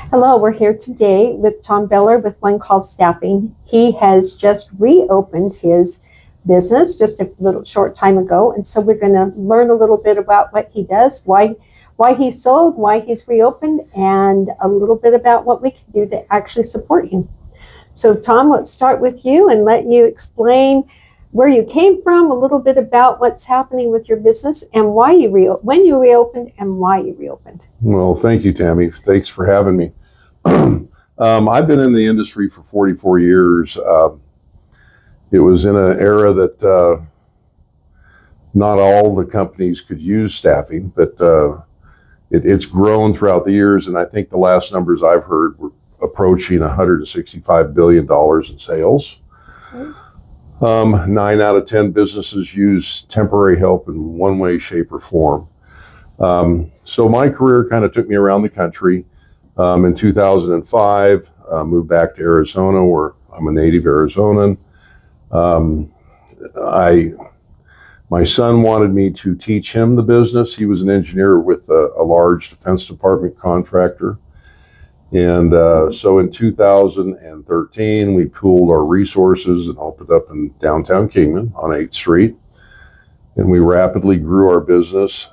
Hello, we're here today with Tom Beller with One Call Staffing. He has just reopened his business just a little short time ago, and so we're going to learn a little bit about what he does, why he sold, why he's reopened, and a little bit about what we can do to actually support you. So Tom, let's start with you and let you explain where you came from, a little bit about what's happening with your business, and why you when you reopened and why you reopened. Well, thank you, Tami. Thanks for having me. I've been in the industry for 44 years. It was in an era that not all the companies could use staffing, but it's grown throughout the years, and I think the last numbers I've heard were approaching $165 billion in sales. 9 out of 10 businesses use temporary help in one way, shape, or form. So my career kind of took me around the country. In 2005, moved back to Arizona, where I'm a native Arizonan. My son wanted me to teach him the business. He was an engineer with a large Defense Department contractor. And so in 2013, we pooled our resources and opened up in downtown Kingman on 8th Street. And we rapidly grew our business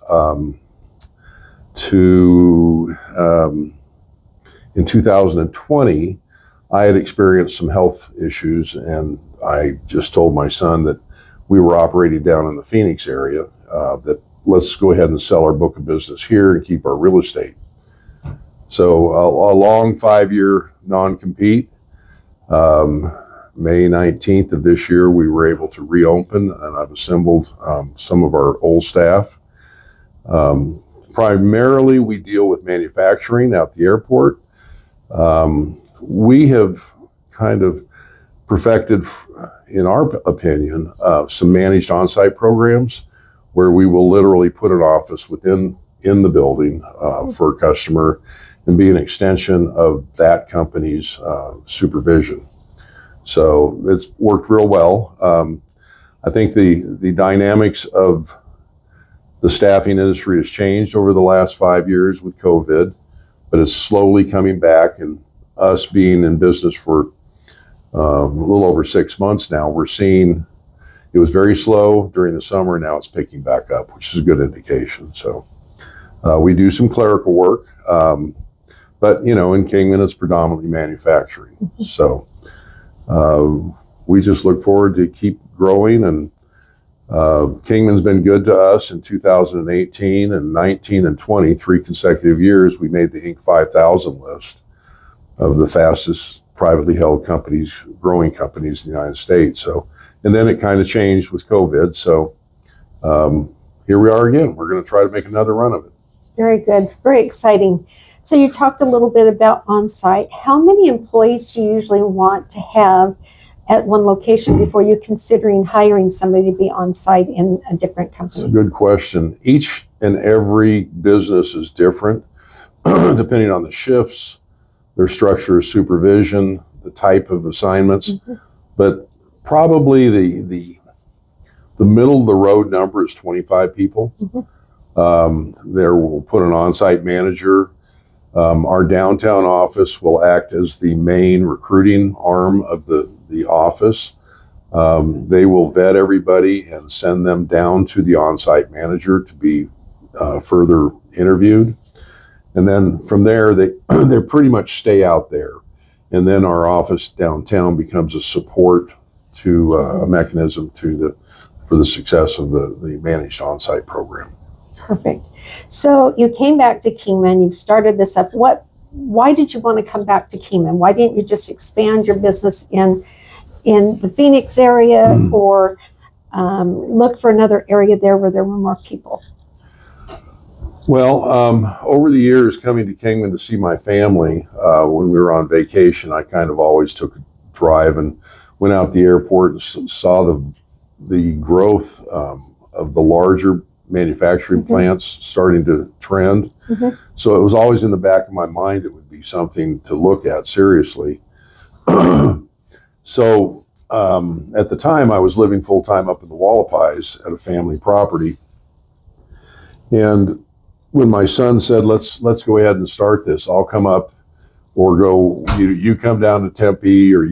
in 2020, I had experienced some health issues, and I just told my son that we were operating down in the Phoenix area, that let's go ahead and sell our book of business here and keep our real estate. So a long 5-year non-compete. May 19th of this year, we were able to reopen, and I've assembled some of our old staff. Primarily, we deal with manufacturing out the airport. We have kind of perfected, in our opinion, some managed on-site programs where we will literally put an office in the building for a customer and be an extension of that company's supervision. So it's worked real well. I think the dynamics of the staffing industry has changed over the last 5 years with COVID, but it's slowly coming back, and us being in business for a little over 6 months now, we're seeing it was very slow during the summer, and now it's picking back up, which is a good indication. So we do some clerical work, but in Kingman, it's predominantly manufacturing. So we just look forward to keep growing, and Kingman's been good to us. In 2018 and 19 and 20, 3 consecutive years, we made the Inc. 5000 list of the fastest privately held companies, growing companies in the United States. So, and then it kind of changed with COVID. So here we are again. We're going to try to make another run of it. Very good. Very exciting. So you talked a little bit about on-site. How many employees do you usually want to have at one location before you're considering hiring somebody to be on-site in a different company? That's a good question. Each and every business is different, depending on the shifts, their structure of supervision, the type of assignments. But probably the middle of the road number is 25 people. There we'll put an on-site manager. Our downtown office will act as the main recruiting arm of the office. They will vet everybody and send them down to the on-site manager to be further interviewed. And then from there, they pretty much stay out there. And then our office downtown becomes a support to a mechanism for the success of the managed on-site program. Perfect. So you came back to Kingman. You've started this up. Why did you want to come back to Kingman? Why didn't you just expand your business in the Phoenix area or look for another area there where there were more people? Well, over the years coming to Kingman to see my family, when we were on vacation, I kind of always took a drive and went out the airport and saw the growth of the larger manufacturing plants starting to trend. So it was always in the back of my mind it would be something to look at seriously. So at the time I was living full-time up in the Wallapies at a family property, and when my son said, let's go ahead and start this, I'll come up or go, you come down to Tempe, or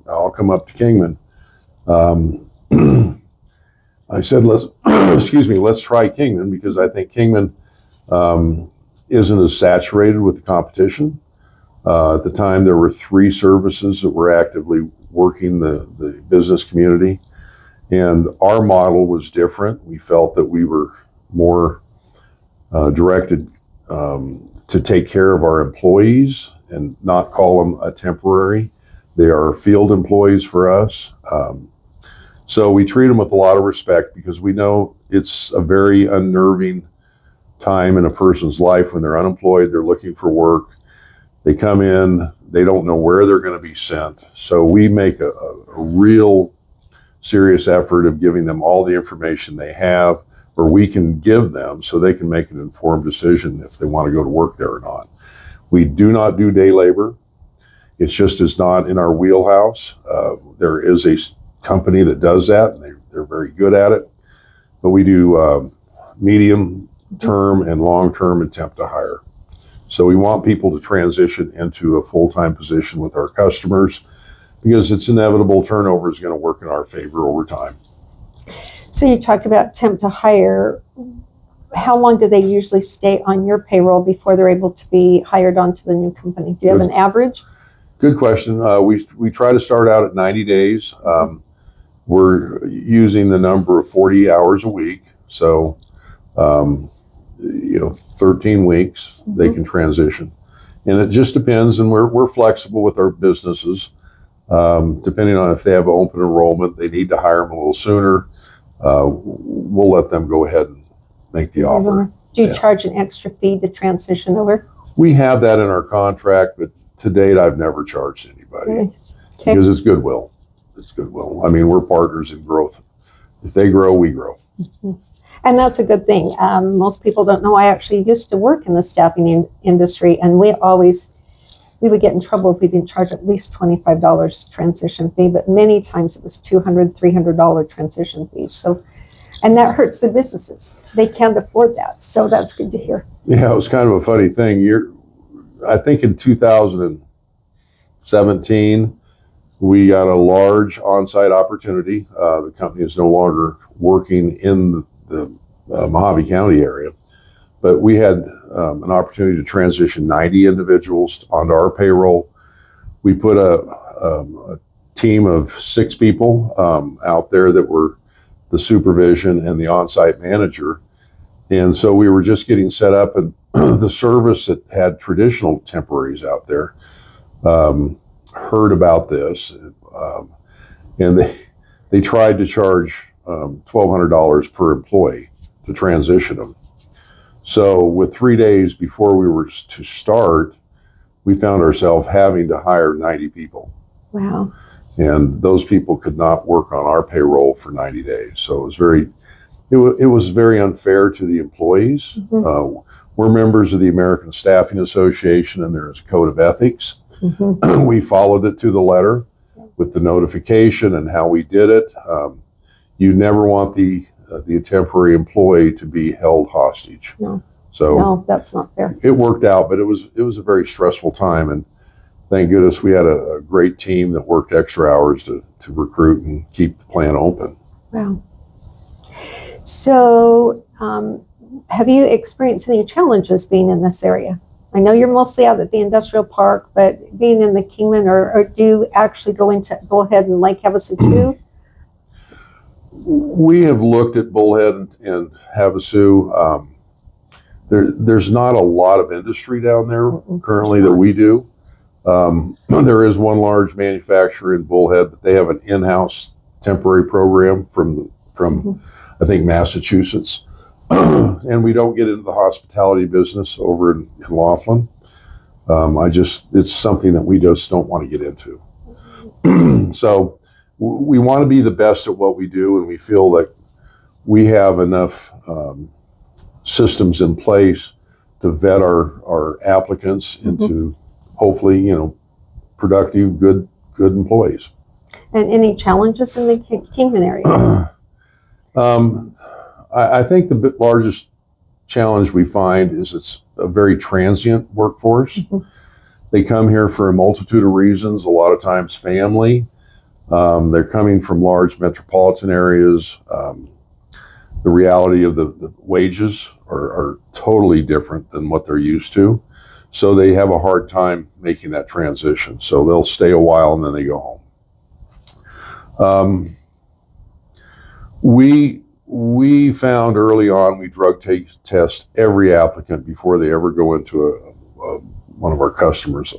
I'll come up to Kingman. I said, excuse me, let's try Kingman, because I think Kingman isn't as saturated with the competition. At the time, there were 3 services that were actively working the business community, and our model was different. We felt that we were more directed to take care of our employees and not call them a temporary. They are field employees for us. So we treat them with a lot of respect, because we know it's a very unnerving time in a person's life when they're unemployed, they're looking for work, they come in, they don't know where they're going to be sent. So we make a real serious effort of giving them all the information they have, or we can give them, so they can make an informed decision if they want to go to work there or not. We do not do day labor. It's just is not in our wheelhouse. There is a company that does that, and they're very good at it. But we do medium term and long term and temp to hire. So we want people to transition into a full-time position with our customers, because it's inevitable turnover is going to work in our favor over time. So you talked about temp to hire. How long do they usually stay on your payroll before they're able to be hired onto the new company? Do you have an average? Good question. We try to start out at 90 days. We're using the number of 40 hours a week. So, 13 weeks, they can transition. And it just depends, and we're flexible with our businesses. Depending on if they have open enrollment, they need to hire them a little sooner. We'll let them go ahead and make the offer. Do you charge an extra fee to transition over? We have that in our contract, but to date, I've never charged anybody. Okay. Because it's goodwill. It's goodwill. I mean, we're partners in growth. If they grow, we grow. Mm-hmm. And that's a good thing. Most people don't know I actually used to work in the staffing industry, and we would get in trouble if we didn't charge at least $25 transition fee, but many times it was $200, $300 transition fees. So, and that hurts the businesses. They can't afford that. So that's good to hear. Yeah, it was kind of a funny thing. I think in 2017, we got a large on-site opportunity. The company is no longer working in the Mohave County area, but we had an opportunity to transition 90 individuals onto our payroll. We put a team of 6 people out there that were the supervision and the on-site manager. And so we were just getting set up, and the service that had traditional temporaries out there heard about this, and they tried to charge $1,200 per employee to transition them. So with 3 days before we were to start, we found ourselves having to hire 90 people. Wow. And those people could not work on our payroll for 90 days. So it was very unfair to the employees. Mm-hmm. We're members of the American Staffing Association, and there's a code of ethics. Mm-hmm. We followed it to the letter with the notification and how we did it. You never want the temporary employee to be held hostage. No. So no, that's not fair. It worked out, but it was a very stressful time, and thank goodness we had a great team that worked extra hours to recruit and keep the plant open. Wow. So, have you experienced any challenges being in this area? I know you're mostly out at the industrial park, but being in the Kingman, or do you actually go into Bullhead and Lake Havasu too? We have looked at Bullhead and Havasu. There's not a lot of industry down there currently that we do. There is one large manufacturer in Bullhead, but they have an in-house temporary program from I think Massachusetts. And we don't get into the hospitality business over in Laughlin. It's something that we just don't want to get into. So we want to be the best at what we do, and we feel that we have enough systems in place to vet our applicants into hopefully, productive, good employees. And any challenges in the Kingman area? I think the largest challenge we find is it's a very transient workforce. They come here for a multitude of reasons, a lot of times family. They're coming from large metropolitan areas. The reality of the wages are totally different than what they're used to. So they have a hard time making that transition. So they'll stay a while and then they go home. We found early on, we drug test every applicant before they ever go into one of our customers'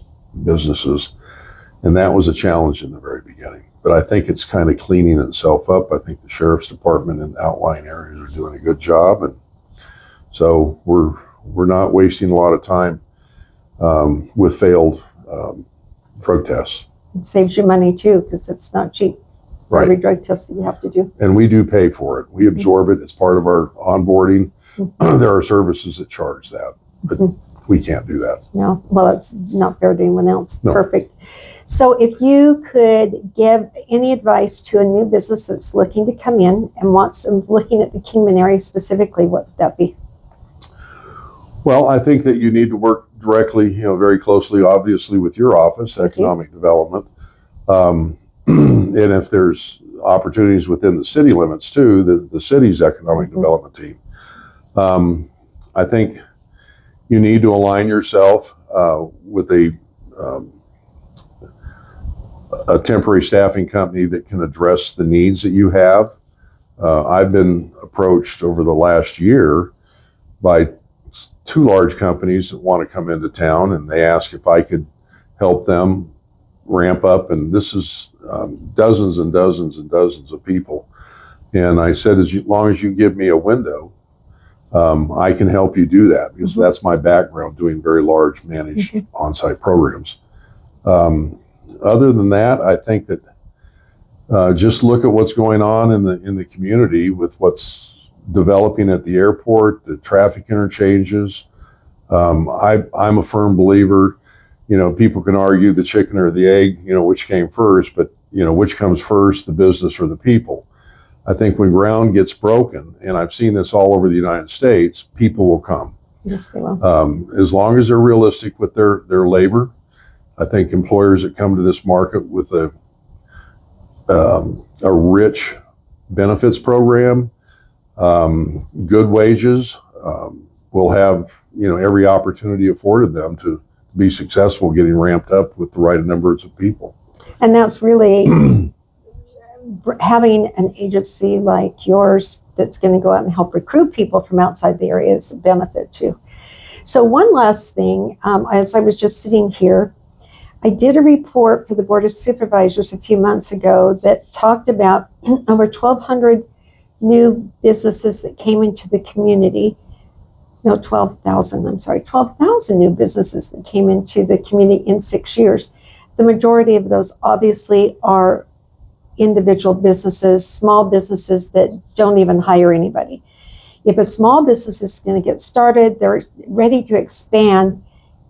businesses. And that was a challenge in the very beginning. But I think it's kind of cleaning itself up. I think the sheriff's department in outlying areas are doing a good job. And so we're not wasting a lot of time with failed drug tests. It saves you money too, because it's not cheap. Right. Every drug test that you have to do. And we do pay for it. We absorb it as part of our onboarding. There are services that charge that, but we can't do that. No, well, it's not fair to anyone else. No. Perfect. So if you could give any advice to a new business that's looking to come in and looking at the Kingman area specifically, what would that be? Well, I think that you need to work directly, very closely, obviously, with your office, economic development. And if there's opportunities within the city limits too, the city's economic development team. I think you need to align yourself with a temporary staffing company that can address the needs that you have. I've been approached over the last year by two large companies that want to come into town, and they ask if I could help them ramp up, and this is dozens and dozens and dozens of people. And I said, as long as you give me a window, I can help you do that, because that's my background, doing very large managed on-site programs. Other than that, I think that just look at what's going on in the community with what's developing at the airport, the traffic interchanges. I'm a firm believer. People can argue the chicken or the egg, which came first, but which comes first, the business or the people. I think when ground gets broken, and I've seen this all over the United States, people will come. Yes, they will. As long as they're realistic with their labor. I think employers that come to this market with a rich benefits program, good wages, will have every opportunity afforded them to be successful getting ramped up with the right numbers of people. And that's really having an agency like yours that's going to go out and help recruit people from outside the area is a benefit too. So one last thing, as I was just sitting here, I did a report for the Board of Supervisors a few months ago that talked about over 1,200 new businesses that came into the community. No, 12,000, I'm sorry, 12,000 new businesses that came into the community in 6 years. The majority of those obviously are individual businesses, small businesses that don't even hire anybody. If a small business is going to get started, they're ready to expand,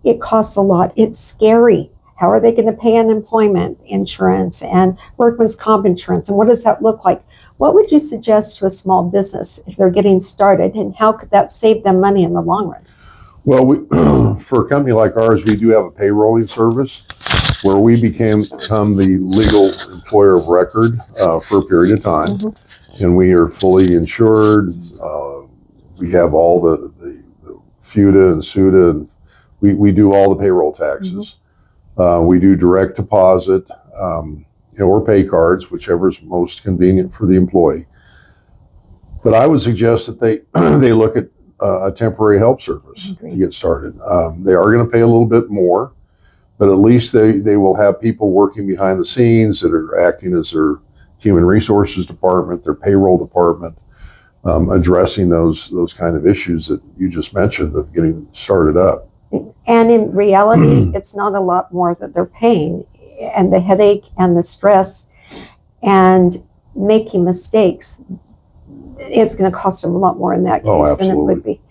it costs a lot. It's scary. How are they going to pay unemployment insurance and workman's comp insurance? And what does that look like? What would you suggest to a small business if they're getting started, and how could that save them money in the long run? Well, for a company like ours, we do have a payrolling service where we become the legal employer of record for a period of time. And we are fully insured. We have all the FUTA and SUTA, and we do all the payroll taxes. We do direct deposit or pay cards, whichever is most convenient for the employee. But I would suggest that they look at a temporary help service to get started. They are going to pay a little bit more, but at least they will have people working behind the scenes that are acting as their human resources department, their payroll department, addressing those kind of issues that you just mentioned of getting started up. And in reality, it's not a lot more that they're paying. And the headache and the stress and making mistakes, it's going to cost them a lot more in that case than it would be.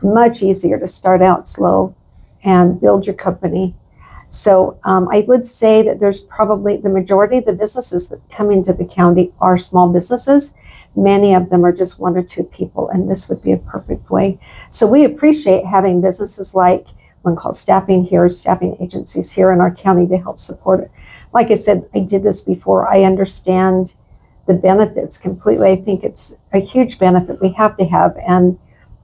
Much easier to start out slow and build your company. So I would say that there's probably the majority of the businesses that come into the county are small businesses. Many of them are just 1 or 2 people, and this would be a perfect way. So we appreciate having businesses like one called staffing here, staffing agencies here in our county to help support it. Like I said, I did this before. I understand the benefits completely. I think it's a huge benefit we have to have, and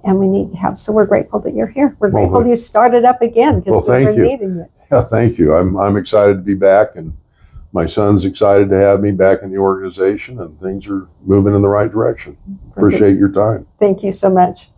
we need to have. So we're grateful that you're here. We're grateful you started up again because we were needing it. Yeah, thank you. I'm excited to be back, and my son's excited to have me back in the organization, and things are moving in the right direction. Appreciate your time. Thank you so much.